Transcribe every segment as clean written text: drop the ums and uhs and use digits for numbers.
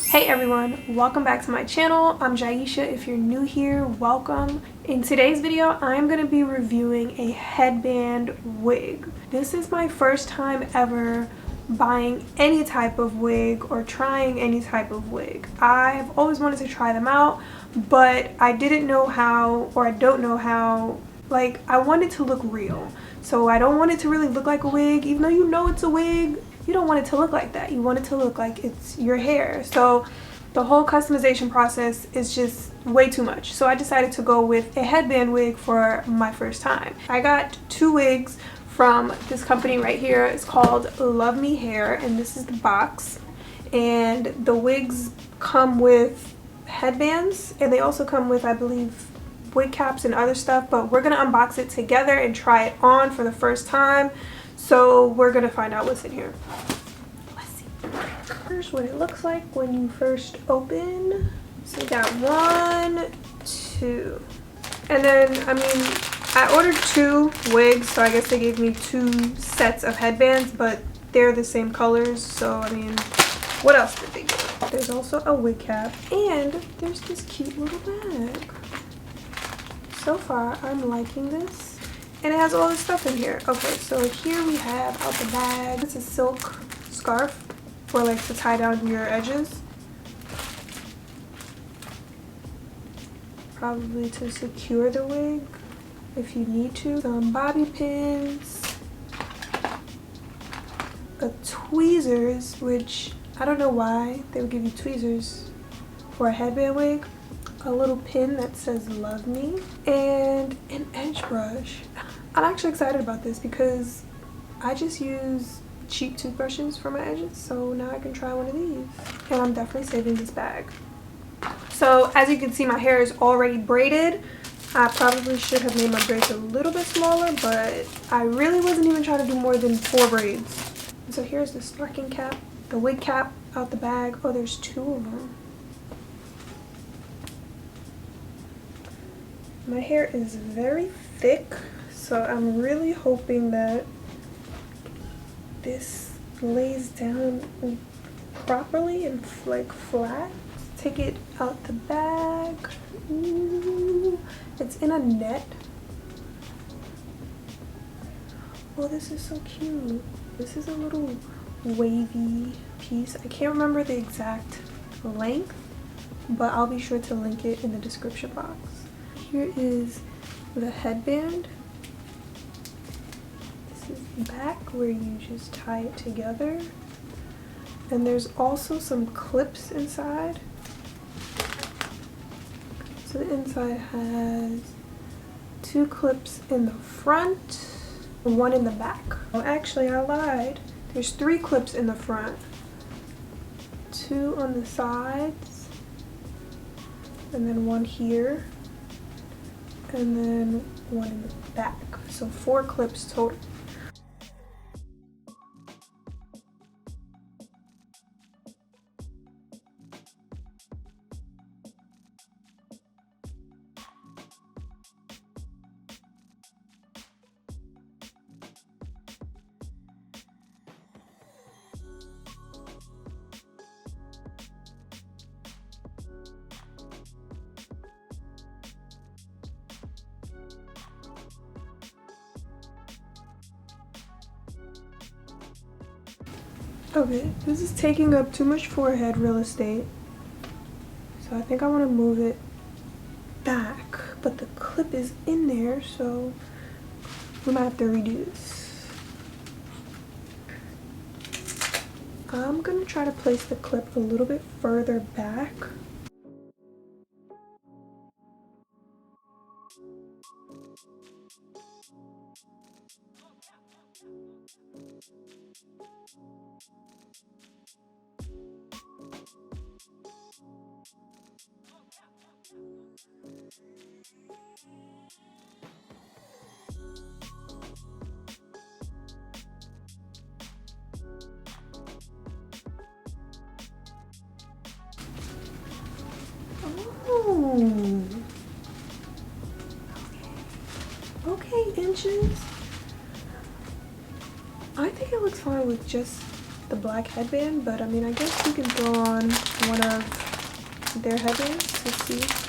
Hey everyone, welcome back to my channel. I'm Jaisha. If you're new here, welcome. In today's video, I'm going to be reviewing a headband wig. This is my first time ever buying any type of wig or trying any type of wig. I've always wanted to try them out, but I didn't know how, or I don't know how. Like, I want it to look real. So I don't want it to really look like a wig, even though you know it's a wig. You don't want it to look like that. You want it to look like it's your hair. So the whole customization process is just way too much. So I decided to go with a headband wig for my first time. I got two wigs from this company right here. It's called Love Me Hair, and this is the box. And the wigs come with headbands, and they also come with, I believe, wig caps and other stuff, but we're gonna unbox it together and try it on for the first time. So we're gonna find out what's in here. Let's see. Here's what it looks like when you first open. So we got 1, 2, and then I ordered 2 wigs, so I guess they gave me 2 sets of headbands, but they're the same colors. So what else did they give? There's also a wig cap, and there's this cute little bag. So far, I'm liking this. And it has all this stuff in here. Okay, so here we have out the bag. It's a silk scarf for like to tie down your edges. Probably to secure the wig if you need to. Some bobby pins. Tweezers, which I don't know why they would give you tweezers for a headband wig. A little pin that says love me, and an edge brush. I'm actually excited about this because I just use cheap toothbrushes for my edges, so now I can try one of these, and I'm definitely saving this bag. So as you can see, my hair is already braided. I probably should have made my braids a little bit smaller, but I really wasn't even trying to do more than 4 braids. So here's the stocking cap, the wig cap out the bag. Oh, there's 2 of them. My hair is very thick, so I'm really hoping that this lays down properly and like flat. Take it out the bag. Ooh, it's in a net. Oh, this is so cute. This is a little wavy piece. I can't remember the exact length, but I'll be sure to link it in the description box. Here is the headband. This is the back where you just tie it together. And there's also some clips inside. So the inside has 2 clips in the front, 1 in the back. Oh, actually, I lied. There's 3 clips in the front, 2 on the sides, and then 1 here. And then 1 in the back. So 4 clips total. Okay, this is taking up too much forehead real estate, so I think I want to move it back, but the clip is in there, so we might have to redo this. I'm gonna try to place the clip a little bit further back. Oh. Okay, inches. I think it looks fine with just the black headband, but I mean, I guess you can throw on one of their headbands to see.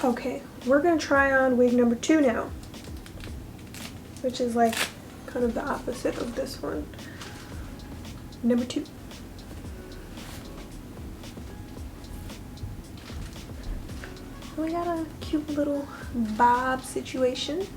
Okay, we're gonna try on wig number 2 now, which is like kind of the opposite of this one. Number 2. We got a cute little bob situation.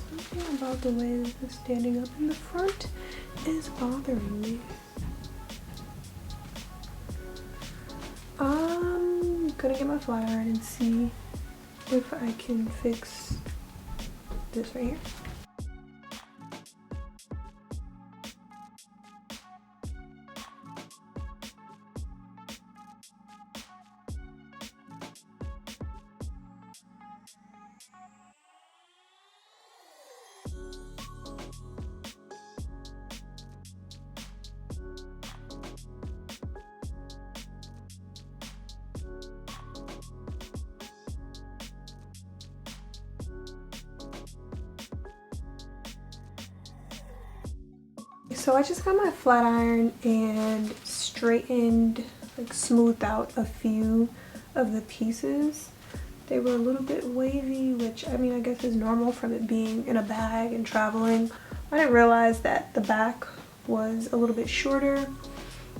Something about the way this is standing up in the front is bothering me. I'm gonna get my flat iron and see if I can fix this right here. So I just got my flat iron and straightened, like smoothed out a few of the pieces. They were a little bit wavy, which I mean I guess is normal from it being in a bag and traveling. I didn't realize that the back was a little bit shorter,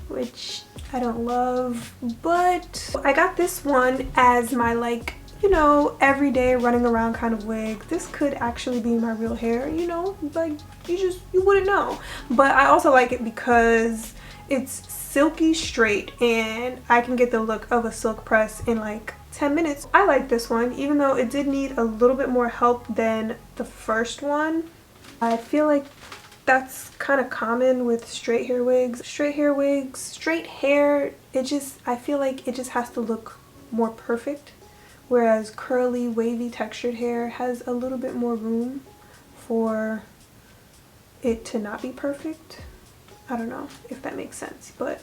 which I don't love, but I got this one as my, like, you know, everyday running around kind of wig. This could actually be my real hair, you know, like you wouldn't know. But I also like it because it's silky straight and I can get the look of a silk press in like 10 minutes. I like this one, even though it did need a little bit more help than the first one. I feel like that's kind of common with straight hair wigs. Straight hair, I feel like it just has to look more perfect. Whereas curly, wavy, textured hair has a little bit more room for it to not be perfect. I don't know if that makes sense, but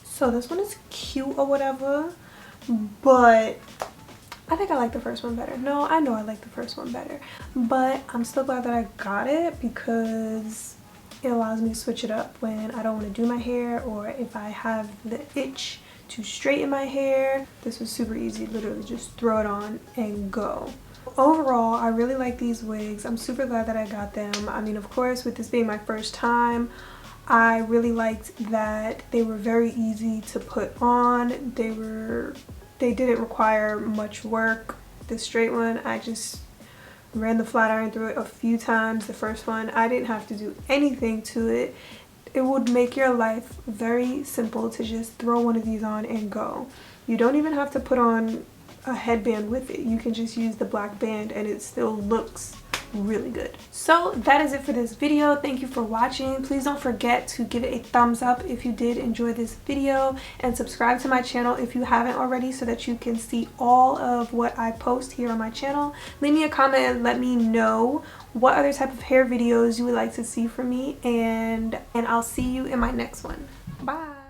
so this one is cute or whatever, but I think I like the first one better. No, I know I like the first one better, but I'm still glad that I got it because it allows me to switch it up when I don't want to do my hair or if I have the itch to straighten my hair. This was super easy, literally just throw it on and go. Overall, I really like these wigs. I'm super glad that I got them. I mean, of course, with this being my first time, I really liked that they were very easy to put on. They didn't require much work. The straight one, I just ran the flat iron through it a few times. The first one, I didn't have to do anything to it. It would make your life very simple to just throw one of these on and go. You don't even have to put on a headband with it. You can just use the black band and it still looks really good. So that is it for this video. Thank you for watching. Please don't forget to give it a thumbs up if you did enjoy this video, and subscribe to my channel if you haven't already so that you can see all of what I post here on my channel. Leave me a comment and let me know what other type of hair videos you would like to see from me, and I'll see you in my next one. Bye.